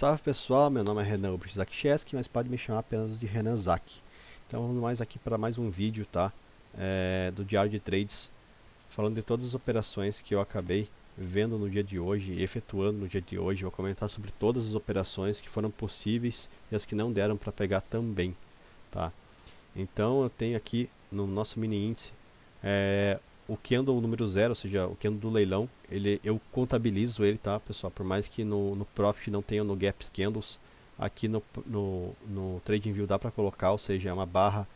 Salve pessoal, meu nome é Renan Zakicheski, mas pode me chamar apenas de Renan Zak. Então vamos mais aqui para mais um vídeo, tá? Do Diário de Trades, falando de todas as operações que eu acabei vendo no dia de hoje e efetuando no dia de hoje. Vou comentar sobre todas as operações que foram possíveis e as que não deram para pegar também, tá? Então eu tenho aqui no nosso mini índice o candle número 0, ou seja, o candle do leilão, eu contabilizo ele, tá, pessoal? Por mais que no Profit não tenha no Gaps Candles, aqui no TradingView dá para colocar, ou seja, é uma barra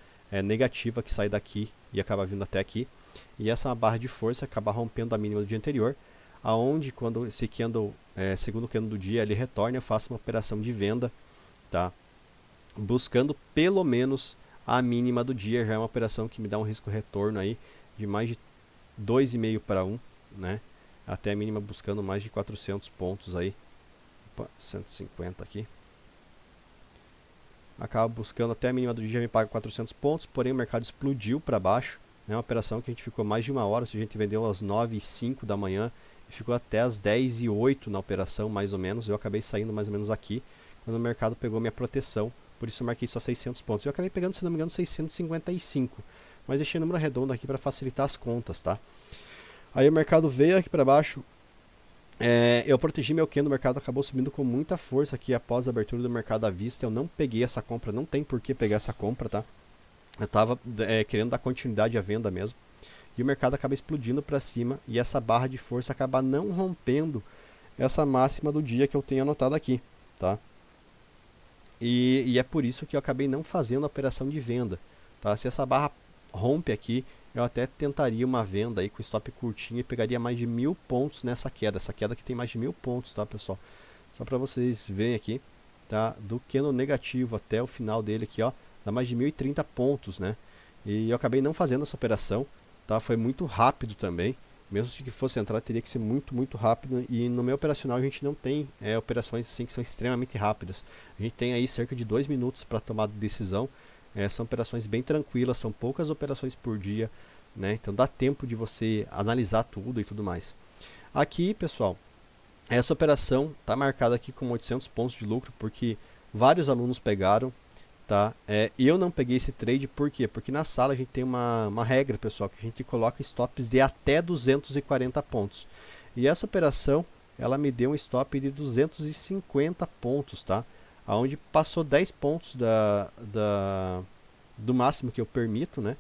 negativa que sai daqui e acaba vindo até aqui. E essa é uma barra de força, acaba rompendo a mínima do dia anterior, aonde quando esse candle, segundo candle do dia, ele retorna, eu faço uma operação de venda, tá? Buscando pelo menos a mínima do dia. Já é uma operação que me dá um risco retorno aí de mais de 2,5 para 1, né? Até a mínima buscando mais de 400 pontos aí. Opa, 150 aqui. Acaba buscando até a mínima do dia, me paga 400 pontos, porém o mercado explodiu para baixo. É uma operação que a gente ficou mais de uma hora, se a gente vendeu às 9h05 da manhã e ficou até às 10h08 na operação, mais ou menos. Eu acabei saindo mais ou menos aqui, quando o mercado pegou minha proteção, por isso eu marquei só 600 pontos. Eu acabei pegando, se não me engano, 655, mas deixei o número redondo aqui para facilitar as contas, tá? Aí o mercado veio aqui para baixo, eu protegi meu candle, o mercado acabou subindo com muita força aqui após a abertura do mercado à vista. Eu não peguei essa compra, não tem por que pegar essa compra, tá? Eu tava querendo dar continuidade à venda mesmo. E o mercado acaba explodindo para cima e essa barra de força acaba não rompendo essa máxima do dia que eu tenho anotado aqui, tá? E é por isso que eu acabei não fazendo a operação de venda, tá? Se essa barra rompe aqui, eu até tentaria uma venda aí com stop curtinho e pegaria mais de 1000 pontos nessa queda. Essa queda aqui tem mais de 1000 pontos, tá, pessoal? Só para vocês verem aqui, tá? Do candle negativo até o final dele aqui, ó, dá mais de 1030 pontos, né? E eu acabei não fazendo essa operação, tá? Foi muito rápido também. Mesmo se que fosse entrar, teria que ser muito rápido. E no meu operacional a gente não tem operações assim que são extremamente rápidas. A gente tem aí cerca de 2 minutos para tomar decisão. São operações bem tranquilas, são poucas operações por dia, né? Então dá tempo de você analisar tudo e tudo mais. Aqui, pessoal, essa operação está marcada aqui com 800 pontos de lucro, porque vários alunos pegaram, tá? E eu não peguei esse trade, por quê? Porque na sala a gente tem uma regra, pessoal, que a gente coloca stops de até 240 pontos. E essa operação, ela me deu um stop de 250 pontos, tá? Onde passou 10 pontos do máximo que eu permito, né?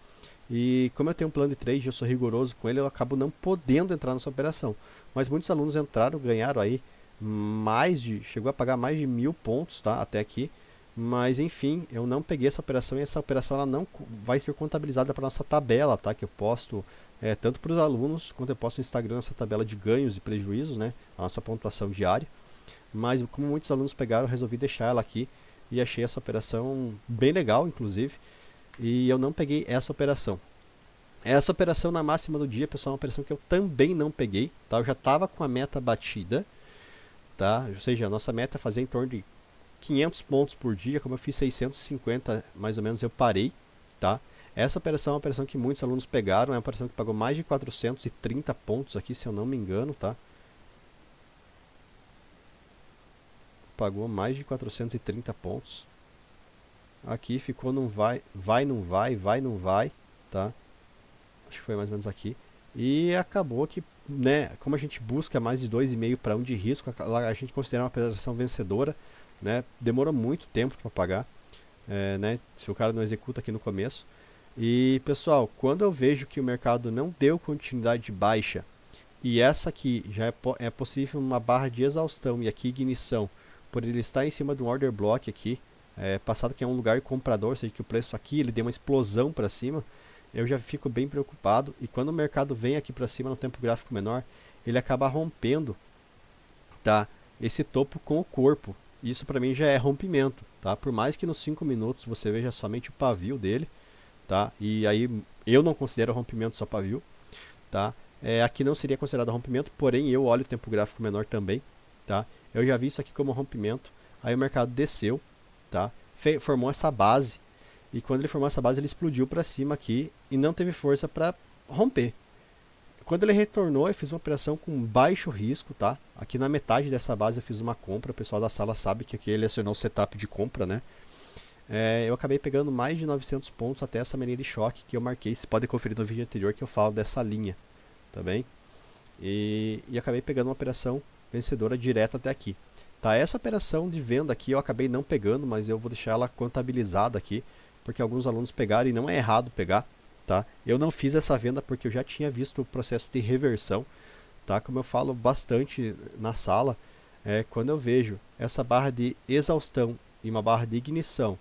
E como eu tenho um plano de trade, eu sou rigoroso com ele, eu acabo não podendo entrar nessa operação. Mas muitos alunos entraram, ganharam aí chegou a pagar mais de 1000 pontos, tá? Até aqui. Mas enfim, eu não peguei essa operação e essa operação ela não vai ser contabilizada para nossa tabela, tá? Que eu posto tanto para os alunos quanto eu posto no Instagram essa tabela de ganhos e prejuízos, né? A nossa pontuação diária. Mas como muitos alunos pegaram, eu resolvi deixar ela aqui e achei essa operação bem legal, inclusive. E eu não peguei essa operação. Essa operação na máxima do dia, pessoal, é uma operação que eu também não peguei, tá? Eu já estava com a meta batida, tá? Ou seja, a nossa meta é fazer em torno de 500 pontos por dia. Como eu fiz 650 mais ou menos, eu parei, tá? Essa operação é uma operação que muitos alunos pegaram, é uma operação que pagou mais de 430 pontos aqui, se eu não me engano, tá? Pagou mais de 430 pontos. Aqui ficou não vai, não vai, tá? Acho que foi mais ou menos aqui. E acabou que, né, como a gente busca mais de 2,5 para 1 de risco, a gente considera uma operação vencedora, né? Demorou muito tempo para pagar, né? Se o cara não executa aqui no começo. E pessoal, quando eu vejo que o mercado não deu continuidade de baixa e essa aqui já é possível uma barra de exaustão e aqui ignição, por ele estar em cima de um order block aqui, passado que é um lugar comprador, ou seja, que o preço aqui ele deu uma explosão para cima, eu já fico bem preocupado. E quando o mercado vem aqui para cima no tempo gráfico menor, ele acaba rompendo, tá, esse topo com o corpo. Isso para mim já é rompimento, tá? Por mais que nos 5 minutos você veja somente o pavio dele, tá? E aí eu não considero rompimento só pavio, tá? Aqui não seria considerado rompimento, porém eu olho o tempo gráfico menor também, tá? Eu já vi isso aqui como rompimento. Aí o mercado desceu, tá? Formou essa base. E quando ele formou essa base, ele explodiu para cima aqui e não teve força para romper. Quando ele retornou, eu fiz uma operação com baixo risco, tá? Aqui na metade dessa base eu fiz uma compra, o pessoal da sala sabe que aqui ele acionou o setup de compra, né? Eu acabei pegando mais de 900 pontos até essa mania de choque que eu marquei. Você pode conferir no vídeo anterior que eu falo dessa linha, tá bem? E acabei pegando uma operação vencedora direta até aqui. Tá, essa operação de venda aqui eu acabei não pegando, mas eu vou deixar ela contabilizada aqui, porque alguns alunos pegaram e não é errado pegar, tá? Eu não fiz essa venda porque eu já tinha visto o processo de reversão, tá? Como eu falo bastante na sala, quando eu vejo essa barra de exaustão e uma barra de ignição,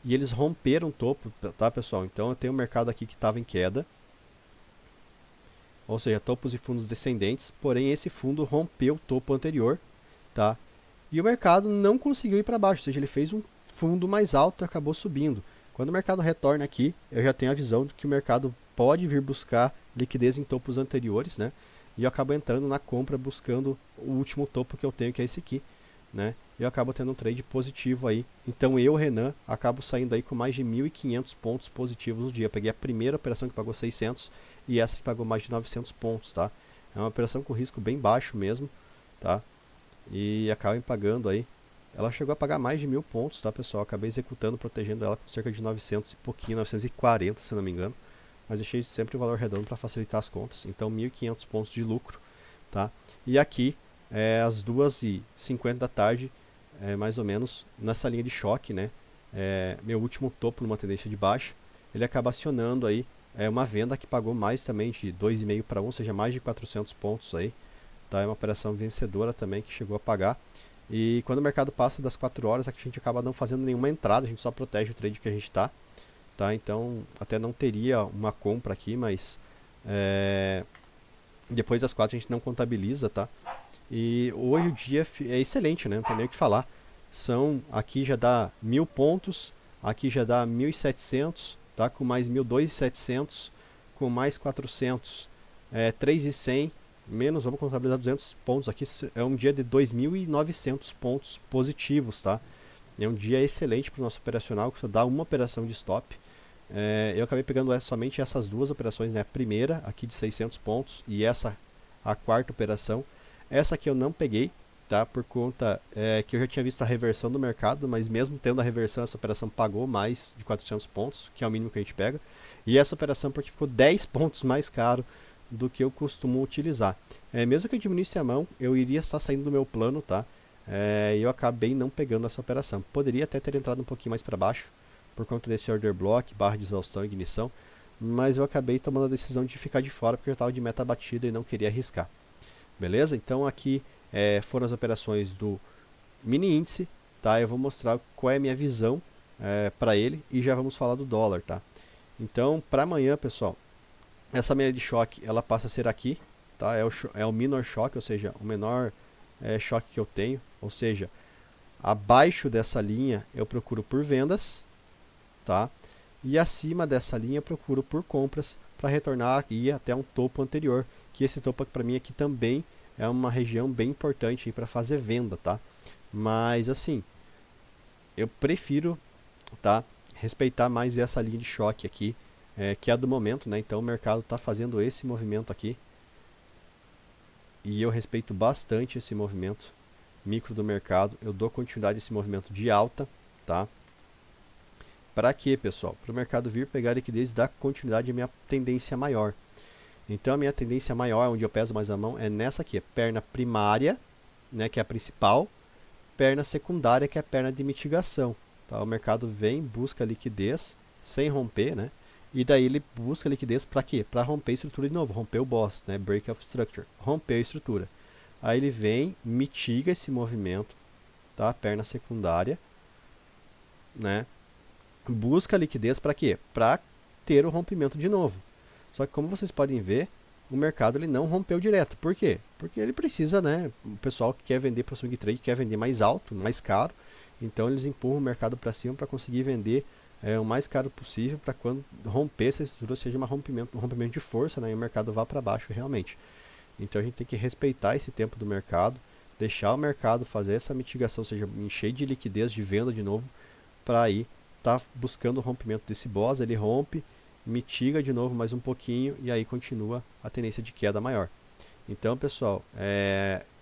e eles romperam o topo, tá, pessoal? Então eu tenho um mercado aqui que estava em queda, ou seja, topos e fundos descendentes, porém esse fundo rompeu o topo anterior, tá? E o mercado não conseguiu ir para baixo, ou seja, ele fez um fundo mais alto e acabou subindo. Quando o mercado retorna aqui, eu já tenho a visão de que o mercado pode vir buscar liquidez em topos anteriores, né? E eu acabo entrando na compra buscando o último topo que eu tenho, que é esse aqui, né? E eu acabo tendo um trade positivo aí. Então eu, Renan, acabo saindo aí com mais de 1.500 pontos positivos no dia. Eu peguei a primeira operação que pagou 600 e essa que pagou mais de 900 pontos, tá? É uma operação com risco bem baixo mesmo, tá? E acabem pagando aí. Ela chegou a pagar mais de 1.000 pontos, tá, pessoal? Acabei executando, protegendo ela com cerca de 900 e pouquinho, 940, se não me engano. Mas deixei sempre o valor redondo para facilitar as contas. Então 1.500 pontos de lucro, tá? E aqui, às 2h50 da tarde, mais ou menos, nessa linha de choque, né? Meu último topo numa tendência de baixa, ele acaba acionando aí uma venda que pagou mais também de 2,5 para 1, ou seja, mais de 400 pontos aí, tá? É uma operação vencedora também que chegou a pagar. E quando o mercado passa das 4 horas, a gente acaba não fazendo nenhuma entrada, a gente só protege o trade que a gente tá? Então até não teria uma compra aqui, mas depois das 4 a gente não contabiliza, tá? E hoje o dia é excelente, né? Não tem nem o que falar. Aqui já dá 1.000 pontos, aqui já dá 1.700, tá? Com mais 1.200, com mais 400, 3.100, menos, vamos contabilizar 200 pontos aqui, é um dia de 2.900 pontos positivos, tá? É um dia excelente para o nosso operacional, que só dá uma operação de stop. Eu acabei pegando somente essas duas operações, né? A primeira aqui de 600 pontos e essa, a quarta operação. Essa aqui eu não peguei, tá? Por conta que eu já tinha visto a reversão do mercado, mas mesmo tendo a reversão, essa operação pagou mais de 400 pontos, que é o mínimo que a gente pega. E essa operação porque ficou 10 pontos mais caro do que eu costumo utilizar. Mesmo que eu diminuísse a mão, eu iria estar saindo do meu plano, tá? E eu acabei não pegando essa operação. Poderia até ter entrado um pouquinho mais para baixo, por conta desse order block, barra de exaustão e ignição, mas eu acabei tomando a decisão de ficar de fora porque eu estava de meta batida e não queria arriscar. Beleza? Então aqui foram as operações do mini índice, tá? Eu vou mostrar qual é a minha visão para ele e já vamos falar do dólar, tá? Então, para amanhã, pessoal, essa média de choque, ela passa a ser aqui, tá? É o minor choque, ou seja, o menor choque que eu tenho, ou seja, abaixo dessa linha eu procuro por vendas, tá? E acima dessa linha eu procuro por compras para retornar aqui até um topo anterior, que esse topo para mim aqui também é uma região bem importante para fazer venda, tá? Mas assim, eu prefiro, tá, respeitar mais essa linha de choque aqui, que é a do momento, né? Então o mercado está fazendo esse movimento aqui e eu respeito bastante esse movimento micro do mercado. Eu dou continuidade a esse movimento de alta, tá? Para quê, pessoal? Para o mercado vir pegar a liquidez e dar continuidade à minha tendência maior. Então a minha tendência maior, onde eu peso mais a mão, é nessa aqui, perna primária, né, que é a principal, perna secundária, que é a perna de mitigação. Tá? O mercado vem, busca liquidez, sem romper, né? E daí ele busca liquidez para quê? Para romper a estrutura de novo, romper o boss, né? Break of structure, romper a estrutura. Aí ele vem, mitiga esse movimento, tá? Perna secundária, né? Busca liquidez para quê? Para ter o rompimento de novo. Só que como vocês podem ver, o mercado ele não rompeu direto. Por quê? Porque ele precisa, né? O pessoal que quer vender para o swing trade quer vender mais alto, mais caro. Então eles empurram o mercado para cima para conseguir vender o mais caro possível, para quando romper essa estrutura seja um rompimento de força, né? E o mercado vá para baixo realmente. Então a gente tem que respeitar esse tempo do mercado, deixar o mercado fazer essa mitigação, ou seja, encher de liquidez de venda de novo, para aí tá buscando o rompimento desse boss. Ele rompe mitiga de novo mais um pouquinho e aí continua a tendência de queda maior. Então, pessoal,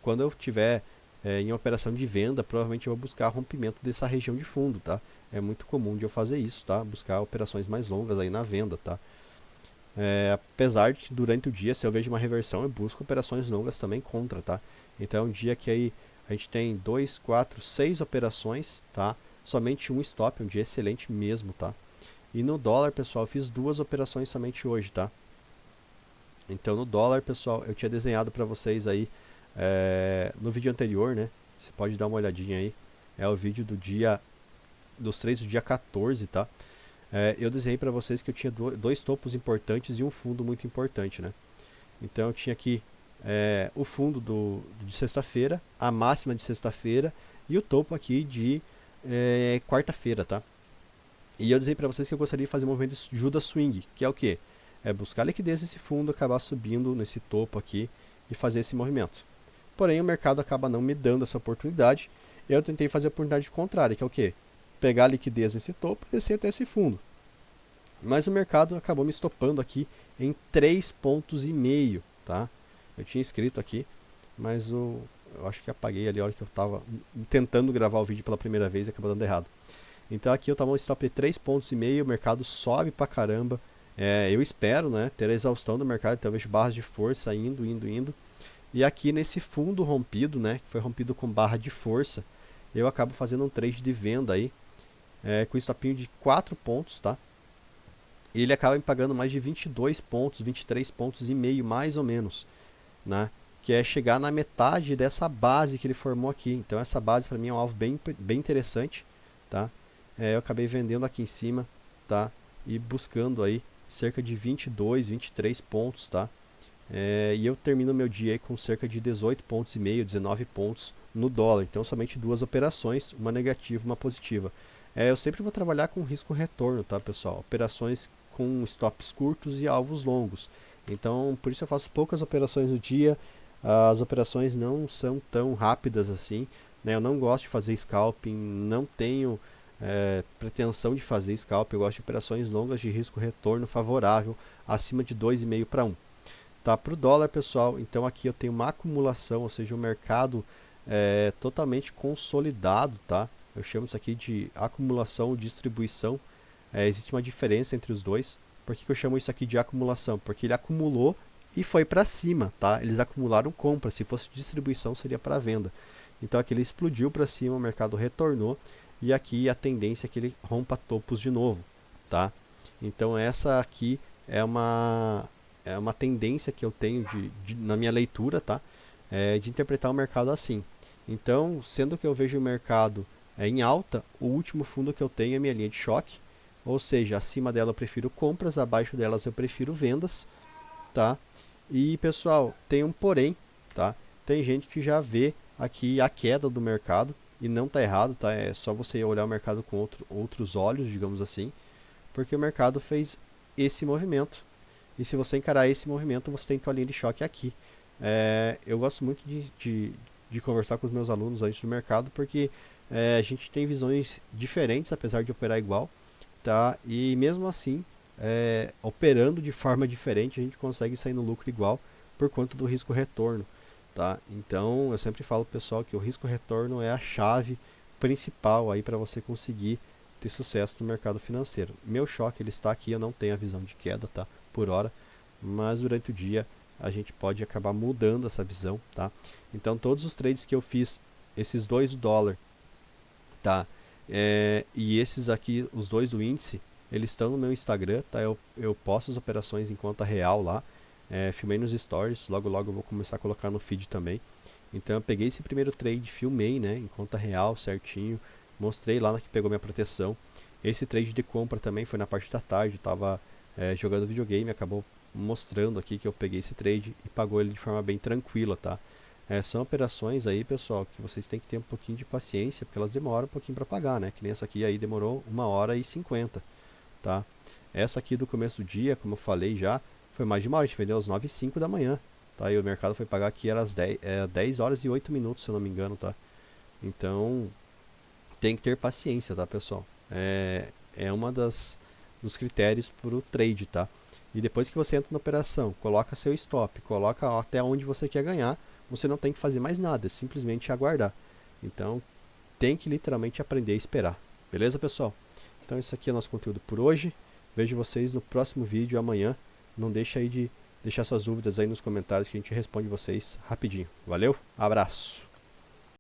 quando eu tiver em operação de venda, provavelmente eu vou buscar rompimento dessa região de fundo, tá? É muito comum de eu fazer isso, tá? Buscar operações mais longas aí na venda, tá? Apesar de durante o dia, se eu vejo uma reversão, eu busco operações longas também contra, tá? Então, um dia que aí a gente tem 2, 4, 6 operações, tá? Somente um stop, um dia excelente mesmo, tá? E no dólar, pessoal, eu fiz 2 operações somente hoje, tá? Então, no dólar, pessoal, eu tinha desenhado para vocês aí no vídeo anterior, né? Você pode dar uma olhadinha aí. É o vídeo dos trades do dia 14, tá? Eu desenhei para vocês que eu tinha 2 topos importantes e um fundo muito importante, né? Então, eu tinha aqui o fundo de sexta-feira, a máxima de sexta-feira e o topo aqui de quarta-feira, tá? E eu desenhei para vocês que eu gostaria de fazer um movimento de Judas Swing, que é o quê? É buscar liquidez nesse fundo, acabar subindo nesse topo aqui e fazer esse movimento. Porém, o mercado acaba não me dando essa oportunidade. Eu tentei fazer a oportunidade contrária, que é o quê? Pegar a liquidez nesse topo e descer até esse fundo. Mas o mercado acabou me estopando aqui em 3,5 pontos, tá? Eu tinha escrito aqui, mas eu acho que apaguei ali a hora que eu estava tentando gravar o vídeo pela primeira vez e acabou dando errado. Então aqui eu estava no stop de 3,5 pontos, o mercado sobe pra caramba. Eu espero, né, ter a exaustão do mercado, talvez barras de força indo. E aqui nesse fundo rompido, né, que foi rompido com barra de força, eu acabo fazendo um trade de venda aí, com stopinho de 4 pontos, tá? E ele acaba me pagando mais de 22 pontos, 23 pontos e meio, mais ou menos, né? Que é chegar na metade dessa base que ele formou aqui. Então essa base para mim é um alvo bem interessante, tá? Eu acabei vendendo aqui em cima, tá? E buscando aí cerca de 22, 23 pontos, tá? E eu termino meu dia aí com cerca de 18 pontos e meio, 19 pontos no dólar. Então somente 2 operações, uma negativa, uma positiva. Eu sempre vou trabalhar com risco retorno, tá, pessoal? Operações com stops curtos e alvos longos. Então, por isso eu faço poucas operações no dia. As operações não são tão rápidas assim, né? Eu não gosto de fazer scalping, não tenho pretensão de fazer scalping. Eu gosto de operações longas de risco retorno favorável, acima de 2,5 para 1. Tá, para o dólar, pessoal, então aqui eu tenho uma acumulação, ou seja, o mercado totalmente consolidado, tá? Eu chamo isso aqui de acumulação ou distribuição. Existe uma diferença entre os dois. Por que eu chamo isso aqui de acumulação? Porque ele acumulou e foi para cima, tá? Eles acumularam compra, se fosse distribuição seria para venda. Então aqui ele explodiu para cima, o mercado retornou e aqui a tendência é que ele rompa topos de novo, tá? Então essa aqui é uma tendência que eu tenho na minha leitura, tá? De interpretar o mercado assim. Então, sendo que eu vejo o mercado em alta, o último fundo que eu tenho é minha linha de choque, ou seja, acima dela eu prefiro compras, abaixo delas eu prefiro vendas, tá? E pessoal, tem um porém, tá? Tem gente que já vê aqui a queda do mercado e não tá errado, tá? É só você olhar o mercado com outros olhos, digamos assim, porque o mercado fez esse movimento. E se você encarar esse movimento, você tem tua linha de choque aqui. Eu gosto muito de conversar com os meus alunos antes do mercado, porque a gente tem visões diferentes, apesar de operar igual, tá? E mesmo assim, operando de forma diferente, a gente consegue sair no lucro igual por conta do risco retorno, tá? Então, eu sempre falo pro pessoal que o risco retorno é a chave principal aí para você conseguir ter sucesso no mercado financeiro. Meu choque ele está aqui, eu não tenho a visão de queda, tá? Por hora, mas durante o dia a gente pode acabar mudando essa visão, tá? Então todos os trades que eu fiz, esses 2 do dólar, tá? E esses aqui, os 2 do índice, eles estão no meu Instagram, tá? Eu posto as operações em conta real lá, filmei nos stories, logo eu vou começar a colocar no feed também. Então eu peguei esse primeiro trade, filmei, né, em conta real, certinho, mostrei lá que pegou minha proteção. Esse trade de compra também foi na parte da tarde, estava jogando videogame, acabou mostrando aqui que eu peguei esse trade e pagou ele de forma bem tranquila, tá? São operações aí, pessoal, que vocês têm que ter um pouquinho de paciência, porque elas demoram um pouquinho para pagar, né? Que nem essa aqui aí demorou 1h50, tá? Essa aqui do começo do dia, como eu falei já, foi mais de uma hora, a gente vendeu às 9h05 da manhã, tá? E o mercado foi pagar aqui, era às 10 horas e 8 minutos, se eu não me engano, tá? Então, tem que ter paciência, tá, pessoal? É uma das dos critérios para o trade, tá? E depois que você entra na operação, coloca seu stop, coloca até onde você quer ganhar, você não tem que fazer mais nada, é simplesmente aguardar. Então, tem que literalmente aprender a esperar. Beleza, pessoal? Então, isso aqui é nosso conteúdo por hoje. Vejo vocês no próximo vídeo amanhã. Não deixa aí de deixar suas dúvidas aí nos comentários que a gente responde vocês rapidinho. Valeu, abraço!